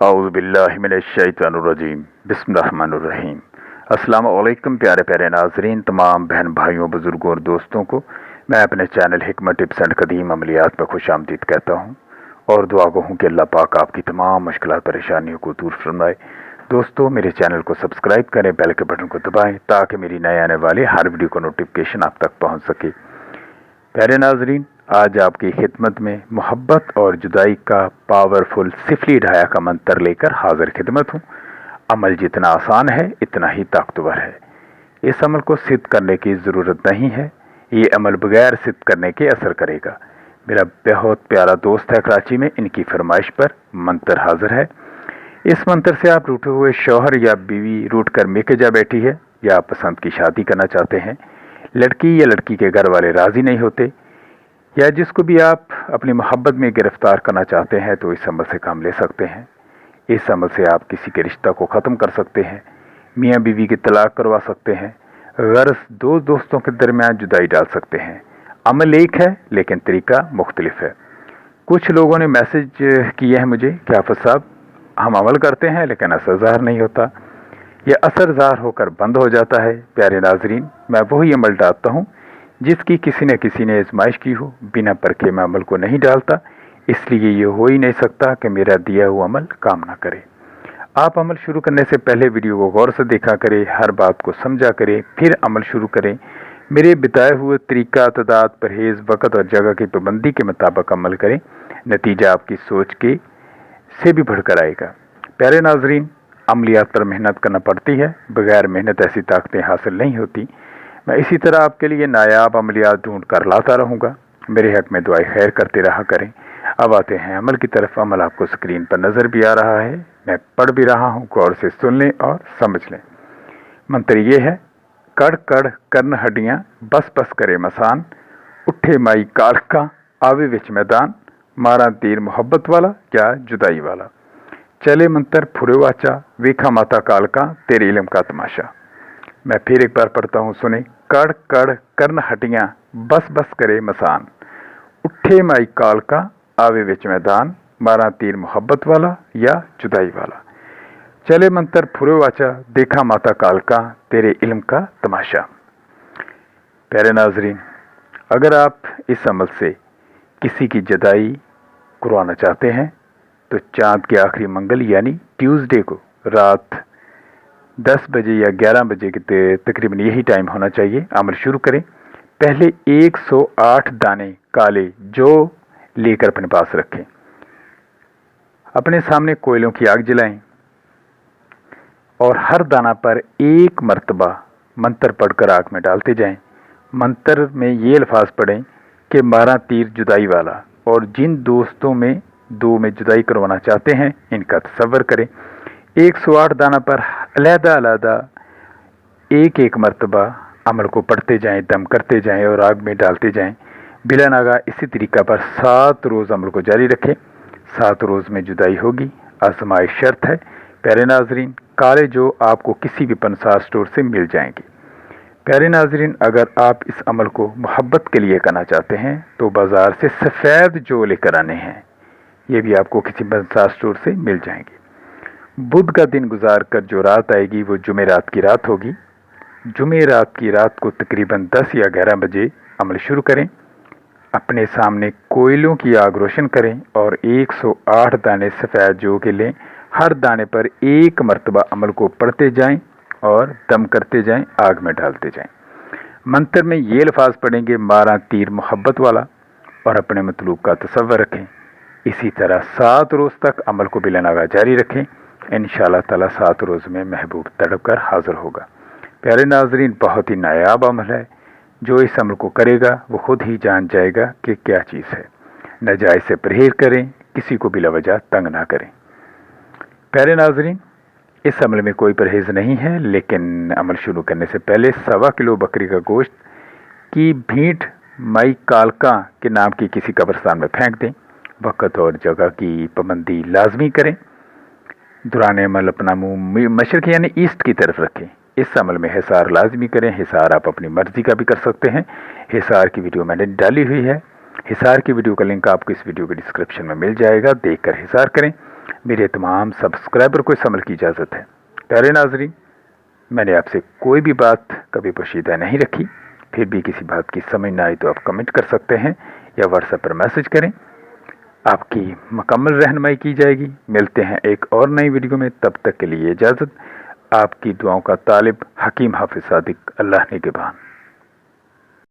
औज़ु बिल्लाहि मिनश्शैतानिर्रजीम बिस्मिल्लाहिर्रहमानिर्रहीम। अस्सलाम वालेकुम प्यारे प्यारे नाज़रीन, तमाम बहन भाइयों, बुज़ुर्गों और दोस्तों को मैं अपने चैनल हिकमत टिप्स एंड कदीम अमलियात पर खुशामदीद कहता हूँ और दुआ गो हूँ कि अल्लाह पाक आपकी तमाम मुश्किलात परेशानियों को दूर फरमाए। दोस्तों, मेरे चैनल को सब्सक्राइब करें, बेल के बटन को दबाएँ ताकि मेरी नए आने वाली हर वीडियो का नोटिफिकेशन आप तक पहुँच सके। प्यारे नाज़रीन, आज आपकी खिदमत में मोहब्बत और जुदाई का पावरफुल सिफली ढाया का मंत्र लेकर हाजिर खिदमत हूँ। अमल जितना आसान है इतना ही ताकतवर है। इस अमल को सिद्ध करने की ज़रूरत नहीं है, ये अमल बगैर सिद्ध करने के असर करेगा। मेरा बहुत प्यारा दोस्त है कराची में, इनकी फरमाइश पर मंत्र हाजिर है। इस मंत्र से आप रूठे हुए शौहर या बीवी रूठ कर मेके जा बैठी है, या आप पसंद की शादी करना चाहते हैं, लड़की या लड़की के घर वाले राज़ी नहीं होते, या जिसको भी आप अपनी मोहब्बत में गिरफ्तार करना चाहते हैं, तो इस अमल से काम ले सकते हैं। इस अमल से आप किसी के रिश्ता को ख़त्म कर सकते हैं, मियाँ बीवी की तलाक करवा सकते हैं, गर्ज दो दोस्तों के दरमियान जुदाई डाल सकते हैं। अमल एक है लेकिन तरीका मुख्तलिफ है। कुछ लोगों ने मैसेज किए हैं मुझे कि हाफिज़ साहब, हम अमल करते हैं लेकिन असर ज़ाहिर नहीं होता, यह असर ज़ाहिर होकर बंद हो जाता है। प्यारे नाजरीन, मैं वही अमल डालता हूँ जिसकी किसी न किसी ने आजमाइश की हो। बिना परखे मैं अमल को नहीं डालता, इसलिए ये हो ही नहीं सकता कि मेरा दिया हुआ अमल काम ना करे। आप अमल शुरू करने से पहले वीडियो को गौर से देखा करें, हर बात को समझा करें, फिर अमल शुरू करें। मेरे बताए हुए तरीका, तदाद, परहेज़, वक़्त और जगह की पाबंदी के मुताबिक अमल करें। नतीजा आपकी सोच के से भी बढ़कर आएगा। प्यारे नाजरीन, अमलियात पर मेहनत करना पड़ती है, बगैर मेहनत ऐसी ताकतें हासिल नहीं होती। मैं इसी तरह आपके लिए नायाब अमलियात ढूंढ कर लाता रहूँगा। मेरे हक़ में दुआएं खैर करते रहा करें। अब आते हैं अमल की तरफ। अमल आपको स्क्रीन पर नज़र भी आ रहा है, मैं पढ़ भी रहा हूँ, गौर से सुन लें और समझ लें। मंत्र ये है: कड़ कड़ करन हड्डियाँ, बस बस करे मसान, उठे माई कालका आवे विच मैदान, मारा तीर मोहब्बत वाला या जुदाई वाला। चले मंत्र फुरे वाचा, वेखा माता कालका तेरे इल्म का तमाशा। मैं फिर एक बार पढ़ता हूँ, सुने। कड़ कड़ करन हड्डियाँ, बस बस करे मसान, उठे माई कालका आवे विच मैदान, मारा तीर मोहब्बत वाला या जुदाई वाला। चले मंत्र फुरे वाचा, देखा माता कालका तेरे इल्म का तमाशा। प्यारे नाजरीन, अगर आप इस अमल से किसी की जुदाई करवाना चाहते हैं तो चाँद के आखिरी मंगल यानी ट्यूसडे को रात 10 बजे या 11 बजे के तकरीबन यही टाइम होना चाहिए। अमल शुरू करें। पहले 108 दाने काले जौ लेकर अपने पास रखें। अपने सामने कोयलों की आग जलाएं और हर दाना पर एक मर्तबा मंत्र पढ़कर आग में डालते जाएं। मंत्र में ये अल्फाज पढ़ें कि मारा तीर जुदाई वाला, और जिन दोस्तों में दो में जुदाई करवाना चाहते हैं इनका तसव्वुर करें। 108 दाना पर अलहदा अलहदा एक एक मर्तबा अमल को पढ़ते जाएं, दम करते जाएं और आग में डालते जाएं। बिला नागा इसी तरीका पर 7 रोज़ अमल को जारी रखें। 7 रोज़ में जुदाई होगी, आजमाइश शर्त है। प्यारे नाजरीन, काले जो आपको किसी भी पंसार स्टोर से मिल जाएंगे। प्यारे नाजरीन, अगर आप इस अमल को मोहब्बत के लिए करना चाहते हैं तो बाज़ार से सफ़ेद जो लेकर आने हैं, ये भी आपको किसी पंसार स्टोर से मिल जाएंगे। बुध का दिन गुजार कर जो रात आएगी वो जुमेरात की रात होगी। जुमेरात की रात को तकरीबन 10 या 11 बजे अमल शुरू करें। अपने सामने कोयलों की आग रोशन करें और 108 दाने सफ़ेद जौ के लें। हर दाने पर एक मर्तबा अमल को पढ़ते जाएं और दम करते जाएं, आग में डालते जाएं। मंत्र में ये अल्फाज पढ़ेंगे, मारा तीर मोहब्बत वाला, और अपने मतलूब का तसव्वुर रखें। इसी तरह 7 रोज़ तक अमल को बिला नागा जारी रखें। इंशाअल्लाह ताला 7 रोज़ में महबूब तड़प कर हाजिर होगा। प्यारे नाजरीन, बहुत ही नायाब अमल है। जो इस अमल को करेगा वो खुद ही जान जाएगा कि क्या चीज़ है। नाजायज़ से परहेज़ करें, किसी को बिला वजह तंग ना करें। प्यारे नाजरीन, इस अमल में कोई परहेज़ नहीं है, लेकिन अमल शुरू करने से पहले 1.25 किलो बकरी का गोश्त की भींट माई कालका के नाम की किसी कब्रिस्तान में फेंक दें। वक़्त और जगह की पाबंदी लाजमी करें। दुरान अमल अपना मुँह मशरक़ यानी ईस्ट की तरफ रखें। इस अमल में हिसार लाजमी करें। हिसार आप अपनी मर्ज़ी का भी कर सकते हैं। हिसार की वीडियो मैंने डाली हुई है। हिसार की वीडियो का लिंक आपको इस वीडियो के डिस्क्रिप्शन में मिल जाएगा, देखकर हिसार करें। میرے تمام سبسکرائبر کو اس عمل کی اجازت ہے۔ پیارے ناظرین، میں نے آپ سے کوئی بھی بات کبھی پوشیدہ نہیں رکھی، پھر بھی کسی بات کی سمجھ نہ آئی تو آپ کمنٹ کر سکتے ہیں یا واٹس ایپ پر میسج کریں، آپ کی مکمل رہنمائی کی جائے گی۔ ملتے ہیں ایک اور نئی ویڈیو میں، تب تک کے لیے اجازت۔ آپ کی دعاؤں کا طالب حکیم حافظ صادق، اللہ نگہبان۔